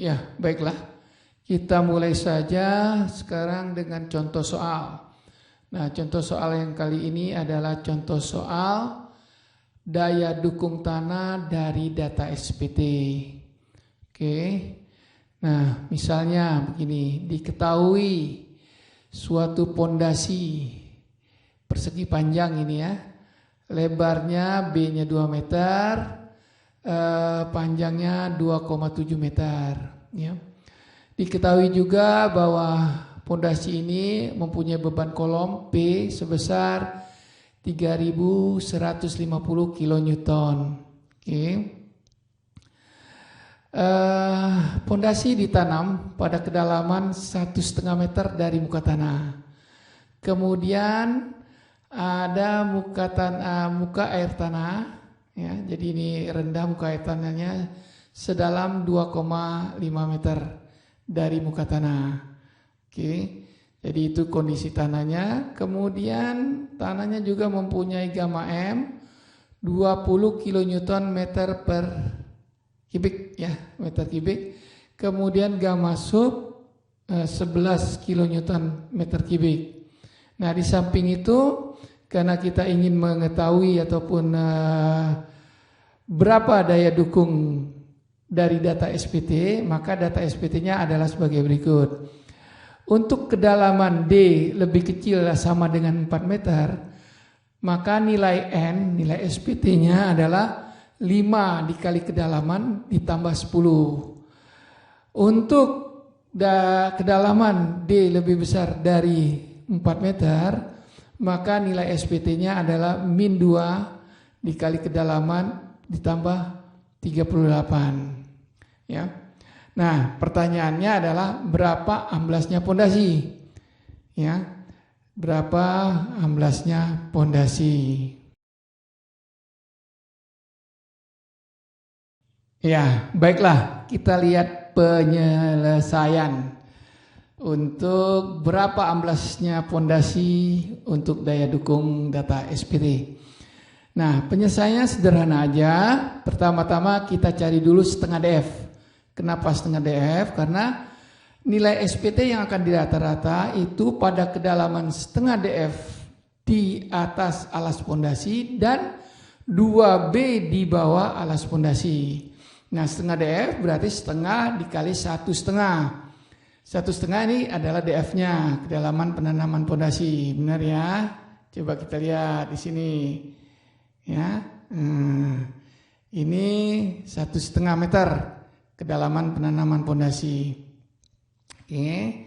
Ya, baiklah. Kita mulai saja sekarang dengan contoh soal. Nah, contoh soal yang kali ini adalah contoh soal daya dukung tanah dari data SPT. Oke. Nah, misalnya begini, diketahui suatu pondasi persegi panjang ini ya. Lebarnya B-nya 2 meter, panjangnya 2,7 meter ya. Diketahui juga bahwa pondasi ini mempunyai beban kolom P sebesar 3.150 kilonewton. Oke. Pondasi ditanam pada kedalaman 1,5 meter dari muka tanah. Kemudian ada muka air tanah, ya. Jadi ini rendah muka air tanahnya sedalam 2,5 meter dari muka tanah. Oke. Jadi itu kondisi tanahnya. Kemudian tanahnya juga mempunyai gamma M 20 kilonewton meter per kubik ya, meter kubik. Kemudian gamma sub 11 kilonewton meter kubik. Nah, di samping itu karena kita ingin mengetahui ataupun berapa daya dukung dari data SPT, maka data SPT-nya adalah sebagai berikut. Untuk kedalaman D lebih kecil sama dengan 4 meter, maka nilai N, nilai SPT-nya adalah 5 dikali kedalaman ditambah 10. Untuk kedalaman D lebih besar dari 4 meter, maka nilai SPT-nya adalah min 2 dikali kedalaman ditambah 38. Ya. Nah, pertanyaannya adalah berapa amblasnya pondasi? Ya. Berapa amblasnya pondasi? Ya, baiklah, kita lihat penyelesaian untuk berapa amblasnya pondasi untuk daya dukung data SPT. Nah, penyelesaiannya sederhana aja. Pertama-tama kita cari dulu setengah DF. Kenapa setengah DF? Karena nilai SPT yang akan dirata-rata itu pada kedalaman setengah DF di atas alas pondasi dan 2B di bawah alas pondasi. Nah, setengah DF berarti setengah dikali 1,5. 1,5 ini adalah DF-nya, kedalaman penanaman pondasi. Benar ya? Coba kita lihat di sini. Ya. Ini 1,5 meter kedalaman penanaman pondasi. Oke.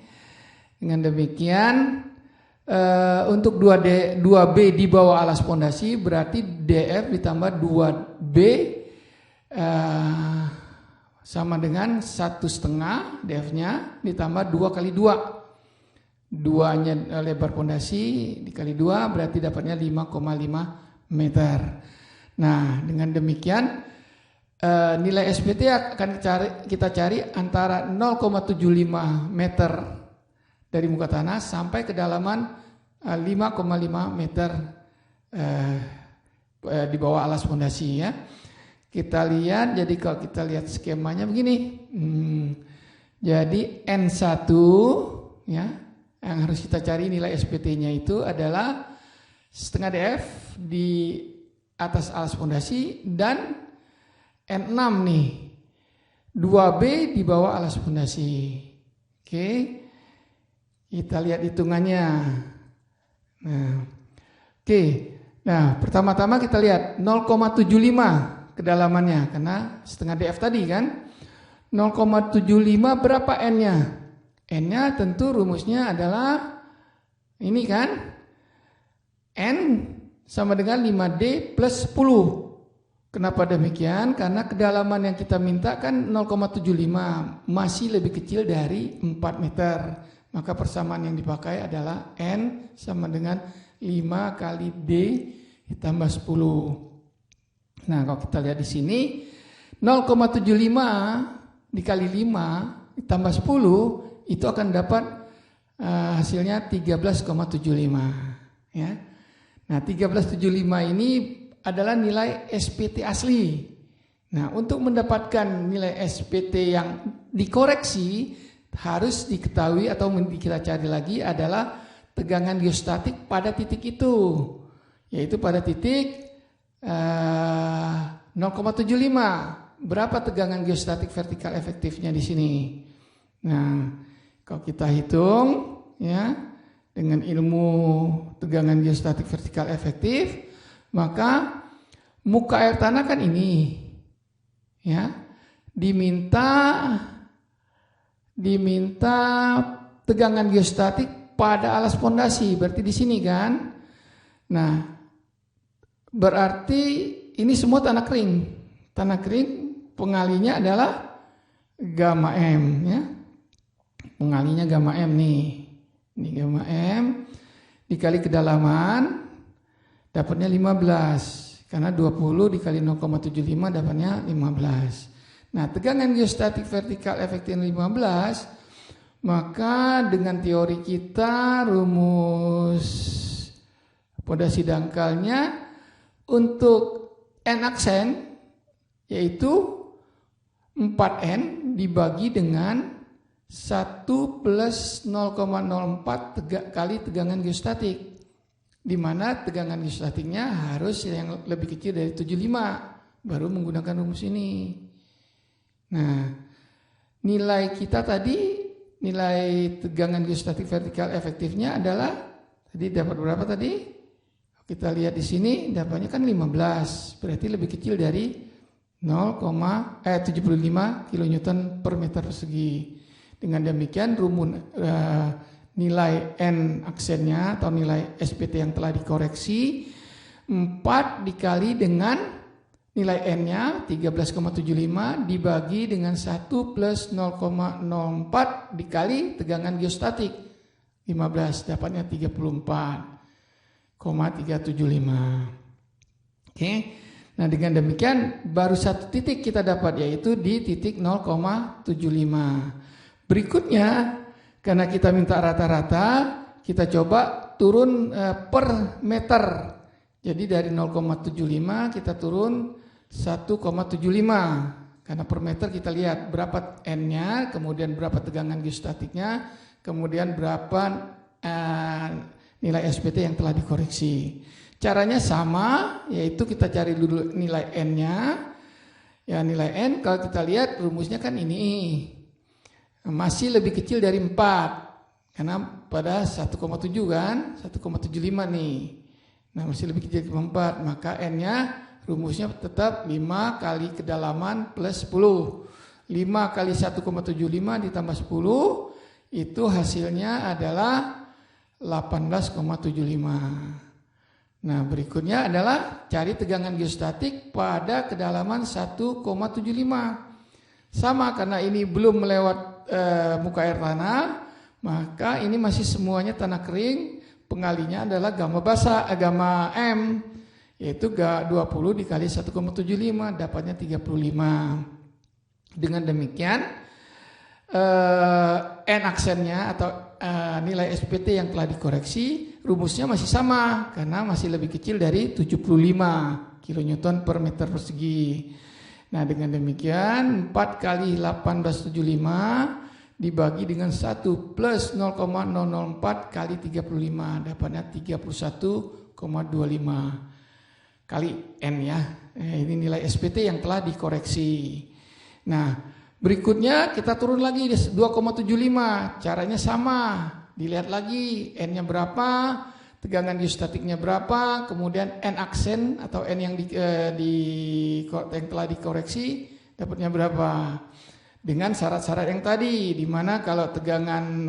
Dengan demikian untuk 2B di bawah alas pondasi berarti DF ditambah 2B sama dengan 1,5 DF-nya ditambah 2 kali 2. 2-nya lebar pondasi dikali 2 berarti dapatnya 5,5 meter. Nah, dengan demikian nilai SPT akan kita cari antara 0,75 meter dari muka tanah sampai kedalaman 5,5 meter di bawah alas pondasi ya. Kita lihat, jadi kalau kita lihat skemanya begini. Jadi N1 ya, yang harus kita cari nilai SPT-nya itu adalah setengah DF di atas alas pondasi dan N6 nih 2B di bawah alas pondasi. Oke. Kita lihat hitungannya. Nah. Oke. Nah, pertama-tama kita lihat 0,75 kedalamannya karena setengah DF tadi kan. 0,75 berapa N-nya? N-nya tentu rumusnya adalah ini kan. N sama dengan 5D plus 10. Kenapa demikian? Karena kedalaman yang kita minta kan 0,75, masih lebih kecil dari 4 meter. Maka persamaan yang dipakai adalah N sama dengan 5 kali D ditambah 10. Nah, kalau kita lihat di sini 0,75 dikali 5 ditambah 10 itu akan dapat hasilnya 13,75 ya. Nah, 13,75 ini adalah nilai SPT asli. Nah, untuk mendapatkan nilai SPT yang dikoreksi harus diketahui atau kita cari lagi adalah tegangan geostatik pada titik itu, yaitu pada titik 0,75. Berapa tegangan geostatik vertikal efektifnya di sini? Nah, kalau kita hitung ya dengan ilmu tegangan geostatik vertikal efektif, maka muka air tanah kan ini ya diminta tegangan geostatik pada alas pondasi, berarti di sini kan. Nah, berarti ini semua tanah kering. Tanah kering pengalinya adalah gamma M ya. Pengalinya gamma M nih. Ini gamma M dikali kedalaman dapatnya 15. Karena 20 dikali 0,75 dapatnya 15. Nah, tegangan geostatik vertikal efektif 15, maka dengan teori kita rumus pondasi dangkalnya untuk N aksen yaitu 4N dibagi dengan 1 plus 0,04 kali tegangan geostatik, di mana tegangan geostatiknya harus yang lebih kecil dari 75, baru menggunakan rumus ini. Nah, nilai kita tadi, nilai tegangan geostatik vertikal efektifnya adalah tadi dapat berapa tadi? Kita lihat di sini dapatnya kan 15, berarti lebih kecil dari 75 kN per meter persegi. Dengan demikian rumus nilai N aksennya atau nilai SPT yang telah dikoreksi 4 dikali dengan nilai N-nya 13,75 dibagi dengan 1 plus 0,04 dikali tegangan geostatik 15, dapatnya 34,375. Oke. Nah, dengan demikian baru satu titik kita dapat, yaitu di titik 0,75. Berikutnya, karena kita minta rata-rata, kita coba turun per meter. Jadi dari 0,75 kita turun 1,75. Karena per meter kita lihat berapa N-nya, kemudian berapa tegangan geostatiknya, kemudian berapa nilai SPT yang telah dikoreksi. Caranya sama, yaitu kita cari dulu nilai N-nya. Ya, nilai N kalau kita lihat rumusnya kan ini. Masih lebih kecil dari 4. Karena pada 1,7 kan, 1,75 nih. Nah, masih lebih kecil dari 4, maka N-nya rumusnya tetap 5 kali kedalaman plus 10. 5 kali 1,75 ditambah 10, itu hasilnya adalah 18,75. Nah, berikutnya adalah cari tegangan geostatik pada kedalaman 1,75. Sama, karena ini belum melewat muka air tanah, maka ini masih semuanya tanah kering. Pengalinya adalah gamma basah, gamma M, yaitu 20 dikali 1,75 dapatnya 35. Dengan demikian N aksennya atau nilai SPT yang telah dikoreksi rumusnya masih sama, karena masih lebih kecil dari 75 kN per meter persegi. Nah, dengan demikian 4 kali 1875 dibagi dengan 1 plus 0,004 kali 35 dapatnya 31,25 kali N ya. Ini nilai SPT yang telah dikoreksi. Nah, berikutnya kita turun lagi 2,75. Caranya sama. Dilihat lagi N-nya berapa, tegangan geostatiknya berapa, kemudian N aksen atau N yang yang telah dikoreksi dapatnya berapa. Dengan syarat-syarat yang tadi, di mana kalau tegangan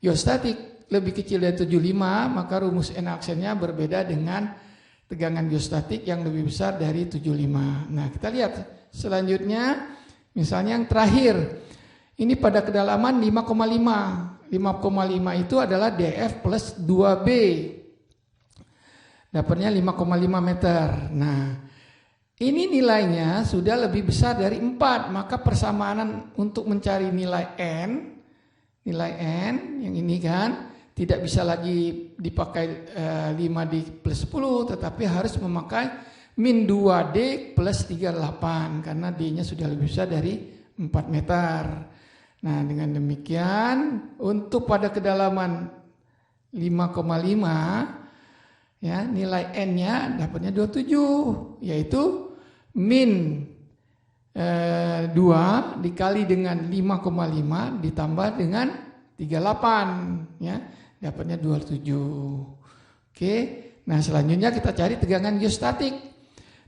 geostatik lebih kecil dari 75, maka rumus N aksennya berbeda dengan tegangan geostatik yang lebih besar dari 75. Nah, kita lihat selanjutnya, misalnya yang terakhir, ini pada kedalaman 5,5. 5,5 itu adalah DF plus 2B. Dapatnya 5,5 meter. Nah, ini nilainya sudah lebih besar dari 4. Maka persamaan untuk mencari nilai N yang ini kan tidak bisa lagi dipakai 5D plus 10, tetapi harus memakai min 2D plus 38 karena D-nya sudah lebih besar dari 4. 4 meter. Nah, dengan demikian untuk pada kedalaman 5,5 ya, nilai N-nya dapatnya 27, yaitu min 2 dikali dengan 5,5 ditambah dengan 38 ya, dapatnya 27. Oke. Nah, selanjutnya kita cari tegangan geostatik.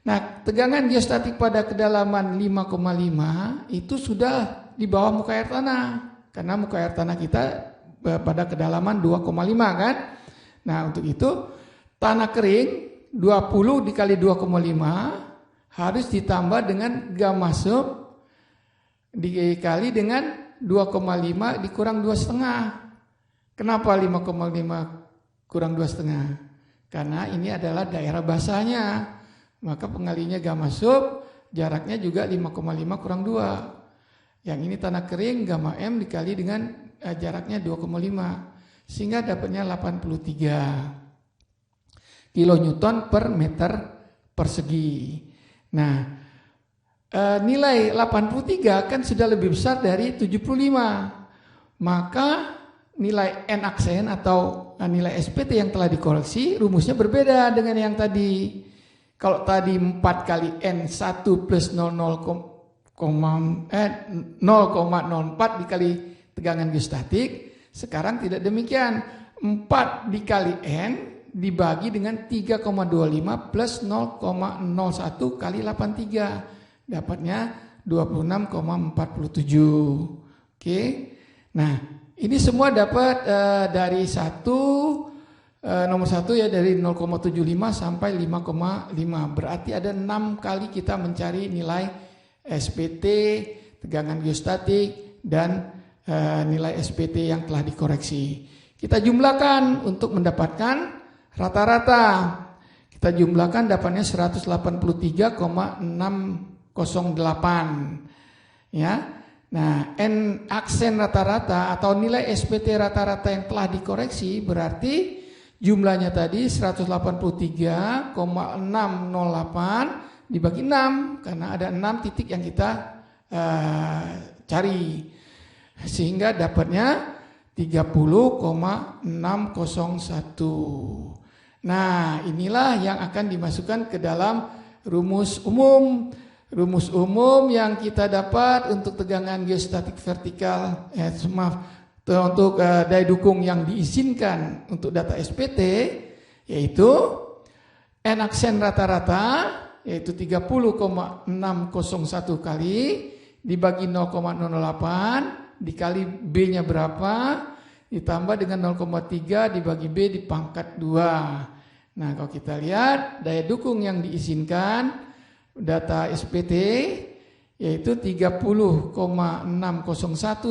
Nah, tegangan geostatik pada kedalaman 5,5 itu sudah di bawah muka air tanah, karena muka air tanah kita pada kedalaman 2,5 kan. Nah, untuk itu tanah kering 20 dikali 2,5 harus ditambah dengan gamma sub dikali dengan 2,5 dikurang 2,5. Kenapa 5,5 kurang 2,5? Karena ini adalah daerah basahnya. Maka pengalinya gamma sub jaraknya juga 5,5 kurang 2. Yang ini tanah kering, gamma M dikali dengan jaraknya 2,5. Sehingga dapatnya 83 kilonewton per meter persegi. Nah, nilai 83 kan sudah lebih besar dari 75. Maka nilai N aksen atau nilai SPT yang telah dikoreksi rumusnya berbeda dengan yang tadi. Kalau tadi 4 kali N1 plus 0,04 dikali tegangan geostatik, sekarang tidak demikian. 4 dikali N dibagi dengan 3,25 plus 0,01 kali 83. Dapatnya 26,47. Oke. Nah, ini semua dapat dari nomor 1 ya, dari 0,75 sampai 5,5. Berarti ada 6 kali kita mencari nilai SPT, tegangan geostatik, dan nilai SPT yang telah dikoreksi. Kita jumlahkan untuk mendapatkan rata-rata. Kita jumlahkan dapatnya 183,608. Ya. Nah, N aksen rata-rata atau nilai SPT rata-rata yang telah dikoreksi berarti jumlahnya tadi 183,608 dibagi 6 karena ada 6 titik yang kita cari. Sehingga dapatnya 30,601. Nah, inilah yang akan dimasukkan ke dalam rumus umum. Rumus umum yang kita dapat untuk tegangan geostatik vertikal, untuk daya dukung yang diizinkan untuk data SPT, yaitu N aksen rata-rata, yaitu 30,601 kali dibagi 0,08 dikali B-nya berapa, ditambah dengan 0,3 dibagi B dipangkat 2. Nah, kalau kita lihat daya dukung yang diizinkan data SPT yaitu 30,601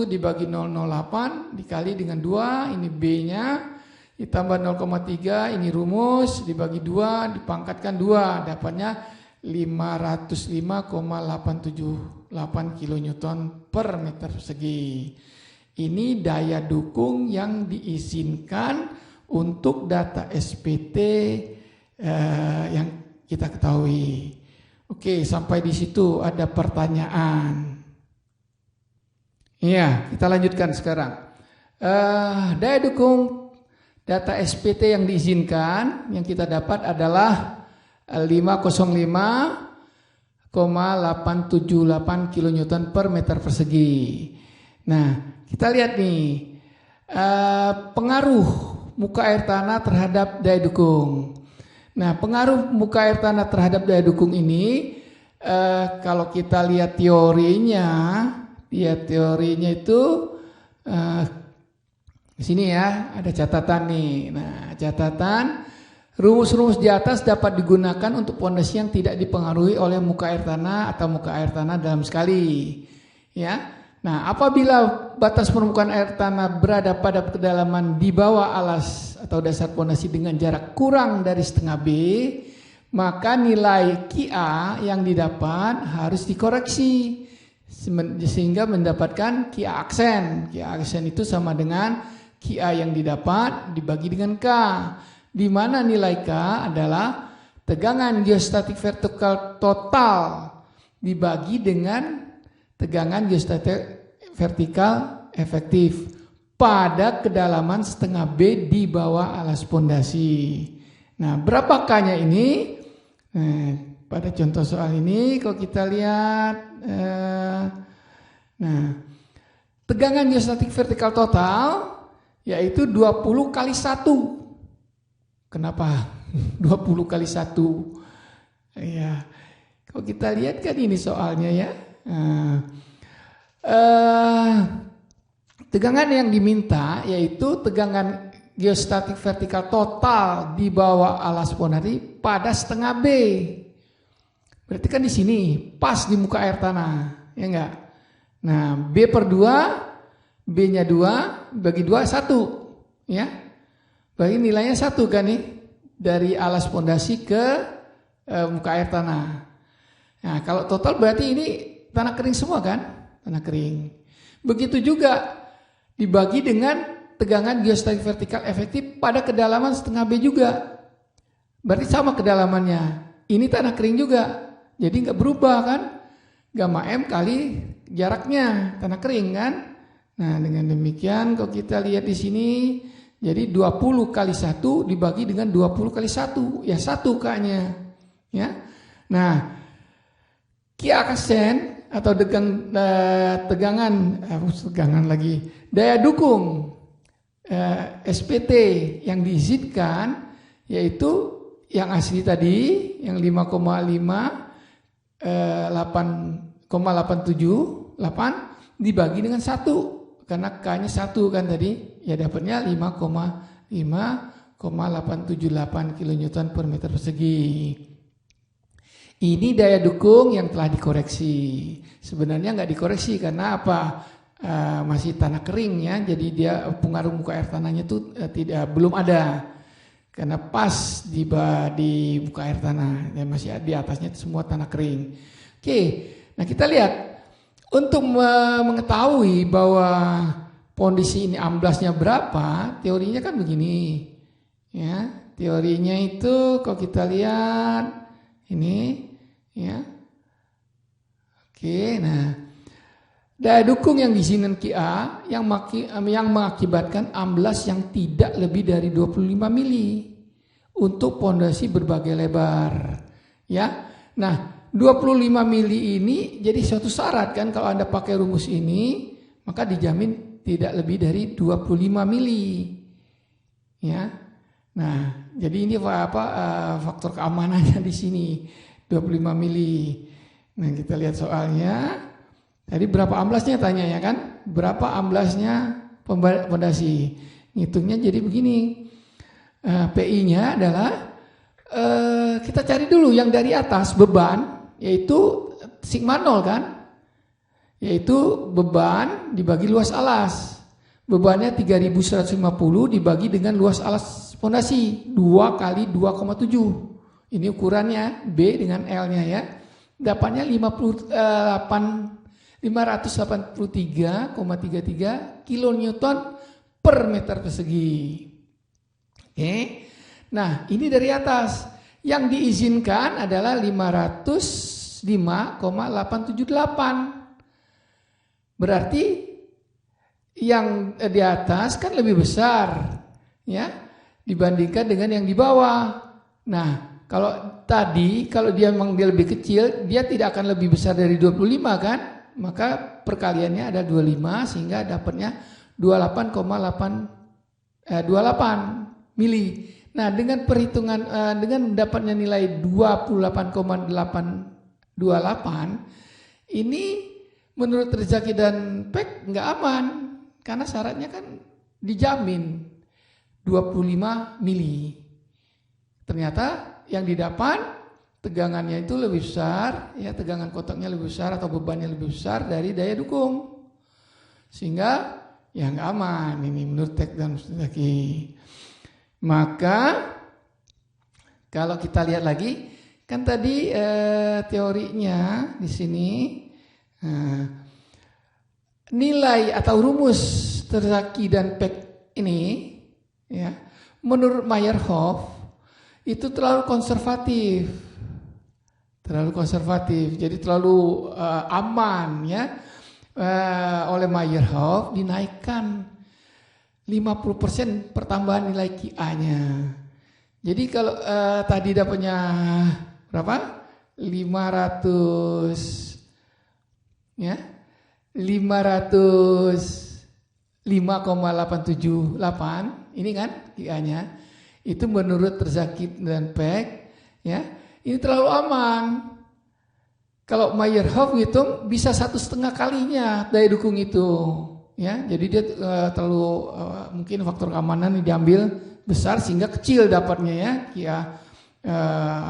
dibagi 008 dikali dengan 2, ini B-nya, ditambah 0,3, ini rumus, dibagi 2, dipangkatkan 2, dapatnya 505,878 kilonewton per meter persegi. Ini daya dukung yang diizinkan untuk data SPT yang kita ketahui. Oke, sampai di situ ada pertanyaan. Iya, kita lanjutkan sekarang. Daya dukung data SPT yang diizinkan yang kita dapat adalah 505,878 kilonewton per meter persegi. Nah, kita lihat nih pengaruh muka air tanah terhadap daya dukung. Nah, pengaruh muka air tanah terhadap daya dukung ini, kalau kita lihat teorinya itu di sini ya, ada catatan nih. Nah, catatan rumus-rumus di atas dapat digunakan untuk pondasi yang tidak dipengaruhi oleh muka air tanah atau muka air tanah dalam sekali. Ya. Nah, apabila batas permukaan air tanah berada pada kedalaman di bawah alas atau dasar pondasi dengan jarak kurang dari setengah B, maka nilai KA yang didapat harus dikoreksi sehingga mendapatkan KA aksen. KA aksen itu sama dengan KA yang didapat dibagi dengan K, di mana nilai K adalah tegangan geostatik vertikal total dibagi dengan tegangan geostatik vertikal efektif pada kedalaman setengah B di bawah alas pondasi. Nah, berapa K-nya ini? Pada contoh soal ini kalau kita lihat, tegangan geostatik vertikal total yaitu 20 kali 1. Kenapa 20 kali 1? Ya, kalau kita lihat kan ini soalnya ya. Tegangan yang diminta yaitu tegangan geostatik vertikal total di bawah alas pondasi pada setengah B. Berarti kan di sini pas di muka air tanah, ya enggak? Nah, B per 2, B-nya 2, bagi 2 1, ya. Bagi nilainya 1 kan nih dari alas pondasi ke muka air tanah. Nah, kalau total berarti ini tanah kering semua kan? Tanah kering. Begitu juga dibagi dengan tegangan geostatik vertikal efektif pada kedalaman setengah B juga. Berarti sama kedalamannya. Ini tanah kering juga. Jadi nggak berubah kan? Gamma M kali jaraknya tanah kering kan? Nah, dengan demikian kalau kita lihat di sini jadi 20 kali 1 dibagi dengan 20 kali 1. Ya 1 K-nya. Ya. Nah, kiasen atau tegangan lagi daya dukung SPT yang diizinkan yaitu yang asli tadi yang 5,878 dibagi dengan 1 karena K-nya 1 kan tadi ya dapatnya 5,878 kN per meter persegi. Ini daya dukung yang telah dikoreksi. Sebenarnya nggak dikoreksi karena apa? Masih tanah kering ya. Jadi dia pengaruh muka air tanahnya itu belum ada. Karena pas di muka air tanah dan masih di atasnya itu semua tanah kering. Oke, nah kita lihat untuk mengetahui bahwa kondisi ini amblasnya berapa, teorinya kan begini. Ya, teorinya itu kalau kita lihat ini ya. Oke, nah daya dukung yang di sini QA yang mengakibatkan amblas yang tidak lebih dari 25 mili untuk pondasi berbagai lebar. Ya. Nah, 25 mili ini jadi suatu syarat kan kalau Anda pakai rumus ini, maka dijamin tidak lebih dari 25 mili. Ya. Nah, jadi ini faktor keamanannya di sini 25 mili. Nah, kita lihat soalnya. Tadi berapa amblasnya tanya ya kan? Berapa amblasnya pondasi? Ngitungnya jadi begini. PI-nya adalah kita cari dulu yang dari atas beban yaitu sigma 0 kan? Yaitu beban dibagi luas alas. Bebannya 3150 dibagi dengan luas alas pondasi 2 kali 2,7. Ini ukurannya B dengan L-nya ya. Dapatnya 583,33 kilonewton per meter persegi. Oke. Nah, ini dari atas. Yang diizinkan adalah 505,878. Berarti yang di atas kan lebih besar ya dibandingkan dengan yang di bawah. Nah, kalau dia memang dia lebih kecil, dia tidak akan lebih besar dari 25 kan? Maka perkaliannya ada 25 sehingga dapatnya 28 mili. Nah, dengan perhitungan dengan mendapatnya nilai 28,828 ini menurut Rezaki dan Peck nggak aman karena syaratnya kan dijamin 25 mili. Ternyata yang didapat tegangannya itu lebih besar, ya tegangan kotaknya lebih besar atau bebannya lebih besar dari daya dukung, sehingga ya nggak aman ini menurut Peck dan Rezaki. Maka kalau kita lihat lagi, kan tadi teorinya di sini nilai atau rumus Terzaki dan Peck ini, ya menurut Meyerhoff itu terlalu konservatif, jadi terlalu aman, ya. oleh Meyerhof dinaikkan 50% pertambahan nilai QA-nya. Jadi kalau tadi dapatnya berapa? 500 ya. 505,878 ini kan QA-nya. Itu menurut Terzakit dan Peck ya. Ini terlalu aman. Kalau Meyerhof ngitung bisa 1,5 kalinya daya dukung itu, ya. Jadi dia terlalu mungkin faktor keamanan diambil besar sehingga kecil dapatnya ya, kia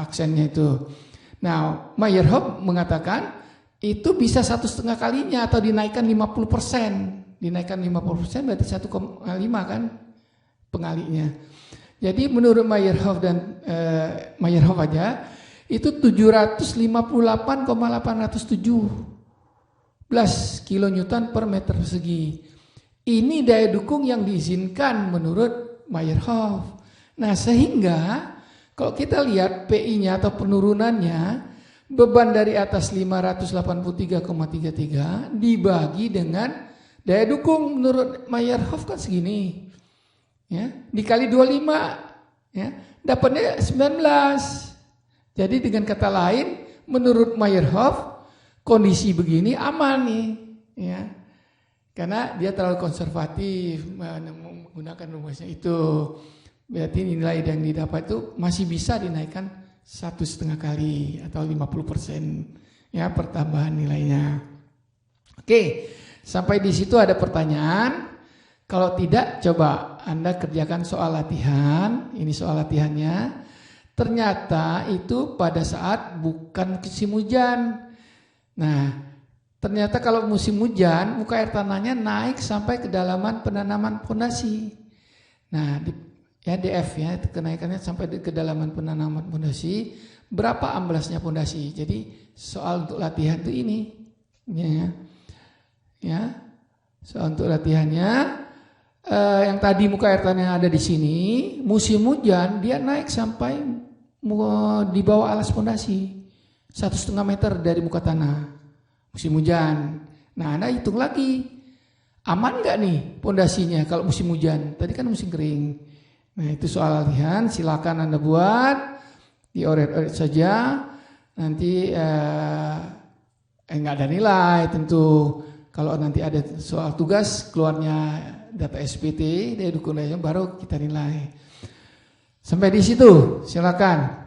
aksennya itu. Nah, Meyerhof mengatakan itu bisa 1,5 kalinya atau dinaikkan 50%. Dinaikkan 50% berarti 1,5 kan pengalinya. Jadi menurut Meyerhof dan Meyerhof aja itu 758,817 kilonewton per meter persegi. Ini daya dukung yang diizinkan menurut Meyerhof. Nah, sehingga kalau kita lihat PI-nya atau penurunannya, beban dari atas 583,33 dibagi dengan daya dukung menurut Meyerhof kan segini. Ya, dikali 25 ya, dapatnya 19. Jadi dengan kata lain, menurut Meyerhof kondisi begini aman nih, ya, karena dia terlalu konservatif menggunakan rumusnya itu. Berarti nilai yang didapat itu masih bisa dinaikkan 1,5 kali atau 50% ya pertambahan nilainya. Oke, sampai di situ ada pertanyaan. Kalau tidak, coba Anda kerjakan soal latihan. Ini soal latihannya. Ternyata itu pada saat bukan musim hujan. Nah, ternyata kalau musim hujan, muka air tanahnya naik sampai kedalaman penanaman fondasi. Nah, ya DF ya, kenaikannya sampai kedalaman penanaman fondasi. Berapa amblasnya fondasi? Jadi soal untuk latihan itu ini. Ya, soal untuk latihannya. Yang tadi muka air tanah ada di sini, musim hujan dia naik sampai di bawah alas fondasi 1,5 meter dari muka tanah musim hujan. Nah, Anda hitung lagi, aman nggak nih fondasinya kalau musim hujan? Tadi kan musim kering. Nah, itu soal latihan, silakan Anda buat, dioret-oret saja. Nanti nggak ada nilai tentu. Kalau nanti ada soal tugas keluarnya data SPT, daya dukung baru kita nilai. Sampai di situ, silakan.